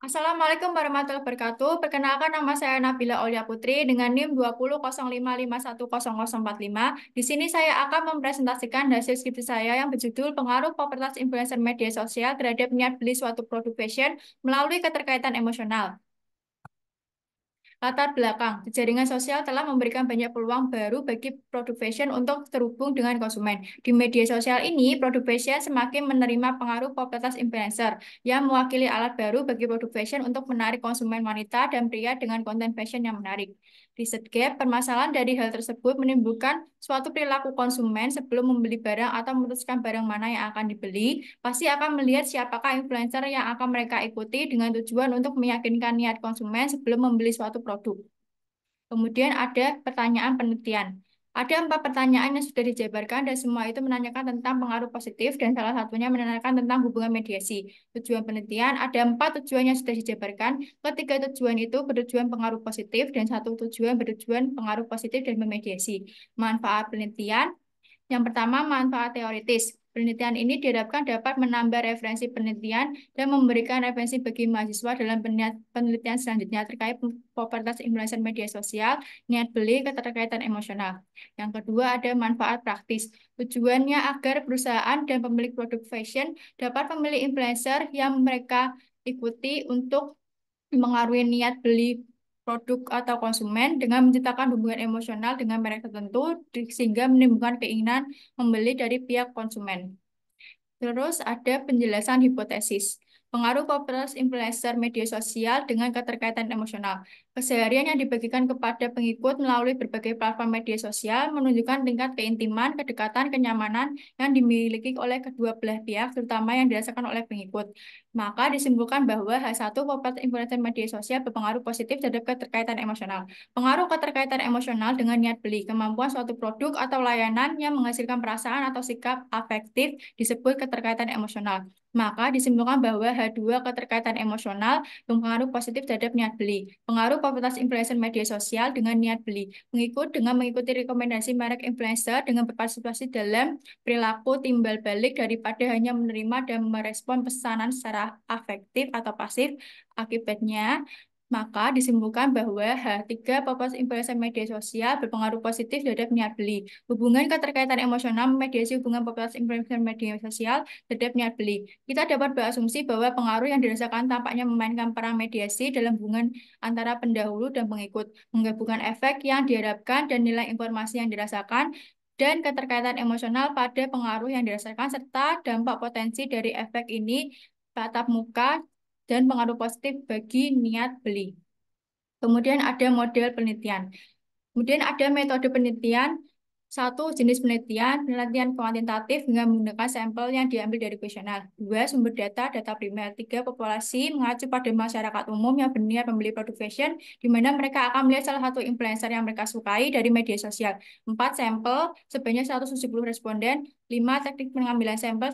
Assalamualaikum warahmatullahi wabarakatuh. Perkenalkan nama saya Nabila Aulia Putri dengan NIM 20.05510045. Di sini saya akan mempresentasikan hasil skripsi saya yang berjudul Pengaruh Propertas Influencer Media Sosial terhadap niat beli suatu produk fashion melalui keterkaitan emosional. Latar belakang, jaringan sosial telah memberikan banyak peluang baru bagi produk fashion untuk terhubung dengan konsumen. Di media sosial ini, produk fashion semakin menerima pengaruh popularitas influencer yang mewakili alat baru bagi produk fashion untuk menarik konsumen wanita dan pria dengan konten fashion yang menarik. Riset Gap, permasalahan dari hal tersebut menimbulkan suatu perilaku konsumen sebelum membeli barang atau memutuskan barang mana yang akan dibeli, pasti akan melihat siapakah influencer yang akan mereka ikuti dengan tujuan untuk meyakinkan niat konsumen sebelum membeli suatu produk. Kemudian ada pertanyaan penelitian. Ada 4 pertanyaan yang sudah dijabarkan dan semua itu menanyakan tentang pengaruh positif dan salah satunya menanyakan tentang hubungan mediasi. Tujuan penelitian ada 4 tujuan yang sudah dijabarkan. Ketiga tujuan itu bertujuan pengaruh positif dan satu tujuan bertujuan pengaruh positif dan memediasi. Manfaat penelitian yang pertama, manfaat teoritis. Penelitian ini diharapkan dapat menambah referensi penelitian dan memberikan referensi bagi mahasiswa dalam penelitian selanjutnya terkait popularitas influencer media sosial, niat beli, keterkaitan emosional. Yang kedua, ada manfaat praktis. Tujuannya agar perusahaan dan pemilik produk fashion dapat memilih influencer yang mereka ikuti untuk mengaruhi niat beli produk atau konsumen dengan menciptakan hubungan emosional dengan merek tertentu sehingga menimbulkan keinginan membeli dari pihak konsumen. Terus ada penjelasan hipotesis. Pengaruh popularitas influencer media sosial dengan keterkaitan emosional. Keseharian yang dibagikan kepada pengikut melalui berbagai platform media sosial menunjukkan tingkat keintiman, kedekatan, kenyamanan yang dimiliki oleh kedua belah pihak, terutama yang dirasakan oleh pengikut. Maka disimpulkan bahwa H1 popularitas influencer media sosial berpengaruh positif terhadap keterkaitan emosional. Pengaruh keterkaitan emosional dengan niat beli, kemampuan suatu produk atau layanan yang menghasilkan perasaan atau sikap afektif disebut keterkaitan emosional. Maka disimpulkan bahwa H2 keterkaitan emosional berpengaruh positif terhadap niat beli. Pengaruh popularitas influencer media sosial dengan niat beli. Mengikut dengan mengikuti rekomendasi merek influencer dengan berpartisipasi dalam perilaku timbal balik daripada hanya menerima dan merespon pesanan secara afektif atau pasif. Akibatnya, maka disimpulkan bahwa H3 popularitas influencer media sosial berpengaruh positif terhadap niat beli. Hubungan keterkaitan emosional memediasi hubungan popularitas influencer media sosial terhadap niat beli. Kita dapat berasumsi bahwa pengaruh yang dirasakan tampaknya memainkan peran mediasi dalam hubungan antara pendahulu dan pengikut, menggabungkan efek yang diharapkan dan nilai informasi yang dirasakan, dan keterkaitan emosional pada pengaruh yang dirasakan, serta dampak potensi dari efek ini tatap muka dan pengaruh positif bagi niat beli. Kemudian ada model penelitian. Kemudian ada metode penelitian. Satu, jenis penelitian, penelitian kuantitatif dengan menggunakan sampel yang diambil dari kuesioner. Dua, sumber data, data primer. Tiga, populasi mengacu pada masyarakat umum yang berniat membeli produk fashion, di mana mereka akan melihat salah satu influencer yang mereka sukai dari media sosial. Empat, sampel sebanyak 170 responden. Lima, teknik pengambilan sampel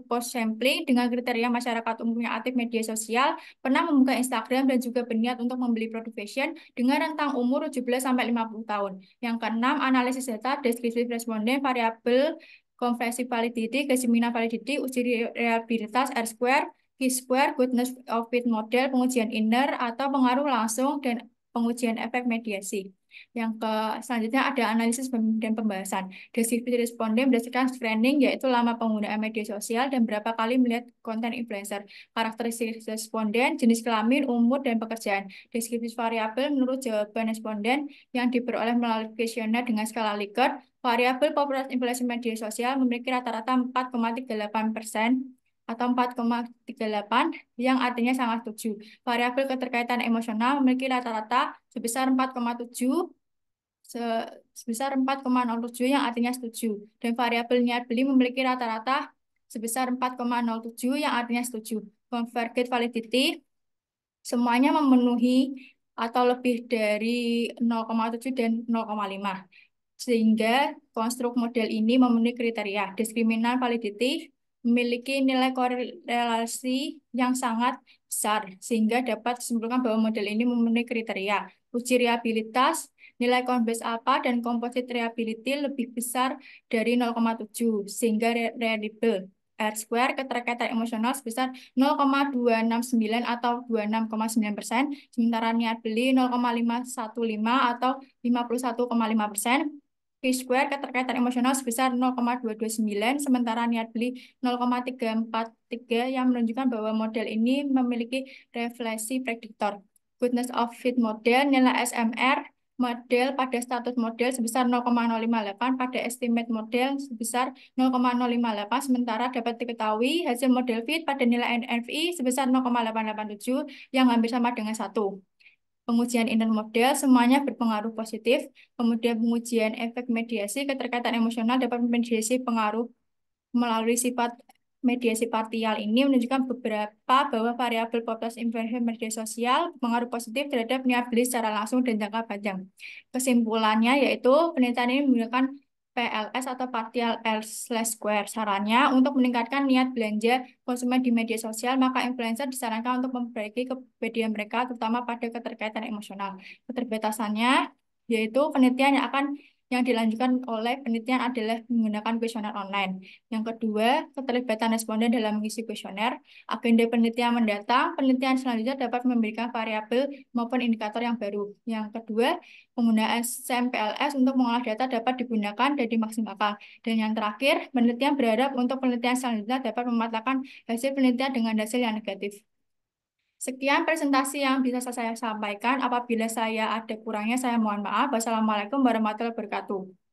post sampling dengan kriteria masyarakat umum yang aktif media sosial, pernah membuka Instagram dan juga berniat untuk membeli produk fashion dengan rentang umur 17 sampai 50 tahun. Yang keenam, analisis data, deskripsi responden, variabel, konversi validity, kesimpulan validity, uji reliabilitas, R-square, Q-square, goodness of fit model, pengujian inner, atau pengaruh langsung, dan pengujian efek mediasi. Yang selanjutnya ada analisis dan pembahasan. Deskripsi responden berdasarkan screening, yaitu lama penggunaan media sosial dan berapa kali melihat konten influencer. Karakteristik responden, jenis kelamin, umur, dan pekerjaan. Deskripsi variabel menurut jawaban responden yang diperoleh melalui kuesioner dengan skala Likert. Variabel popularitas influencer media sosial memiliki rata-rata 4,38% atau 4,38 yang artinya sangat setuju. Variabel keterkaitan emosional memiliki rata-rata sebesar 4,7 sebesar 4,07 yang artinya setuju. Dan variabel niat beli memiliki rata-rata sebesar 4,07 yang artinya setuju. Convergent validity semuanya memenuhi atau lebih dari 0,7 dan 0,5. Sehingga konstruk model ini memenuhi kriteria. Diskriminan validity memiliki nilai korelasi yang sangat besar, sehingga dapat disimpulkan bahwa model ini memenuhi kriteria. Uji reliabilitas, nilai Coinbase alpha dan composite reliability lebih besar dari 0,7, sehingga reliable. R square keterkaitan emosional sebesar 0,269 atau 26,9%, sementara niat beli 0,515 atau 51,5%. P square keterkaitan emosional sebesar 0,229, sementara niat beli 0,343 yang menunjukkan bahwa model ini memiliki refleksi prediktor. Goodness of fit model, nilai SMR model pada status model sebesar 0,058, pada estimate model sebesar 0,058, sementara dapat diketahui hasil model fit pada nilai NFI sebesar 0,887 yang hampir sama dengan 1. Pengujian inner model semuanya berpengaruh positif. Kemudian pengujian efek mediasi keterkaitan emosional dapat memediasi pengaruh melalui sifat mediasi partial ini menunjukkan beberapa bahwa variabel populasi influencer media sosial berpengaruh positif terhadap niat beli secara langsung dan jangka panjang. Kesimpulannya yaitu penelitian ini menggunakan PLS atau partial L/square. Sarannya untuk meningkatkan niat belanja konsumen di media sosial, maka influencer disarankan untuk memperbaiki kepribadian mereka, terutama pada keterkaitan emosional. Keterbatasannya yaitu penelitian yang dilanjutkan oleh penelitian adalah menggunakan kuesioner online. Yang kedua, keterlibatan responden dalam mengisi kuesioner. Agenda penelitian mendatang, penelitian selanjutnya dapat memberikan variabel maupun indikator yang baru. Yang kedua, penggunaan SMPLS untuk mengolah data dapat digunakan dan dimaksimalkan. Dan yang terakhir, penelitian berharap untuk penelitian selanjutnya dapat mematahkan hasil penelitian dengan hasil yang negatif. Sekian presentasi yang bisa saya sampaikan. Apabila saya ada kurangnya, saya mohon maaf. Wassalamualaikum warahmatullahi wabarakatuh.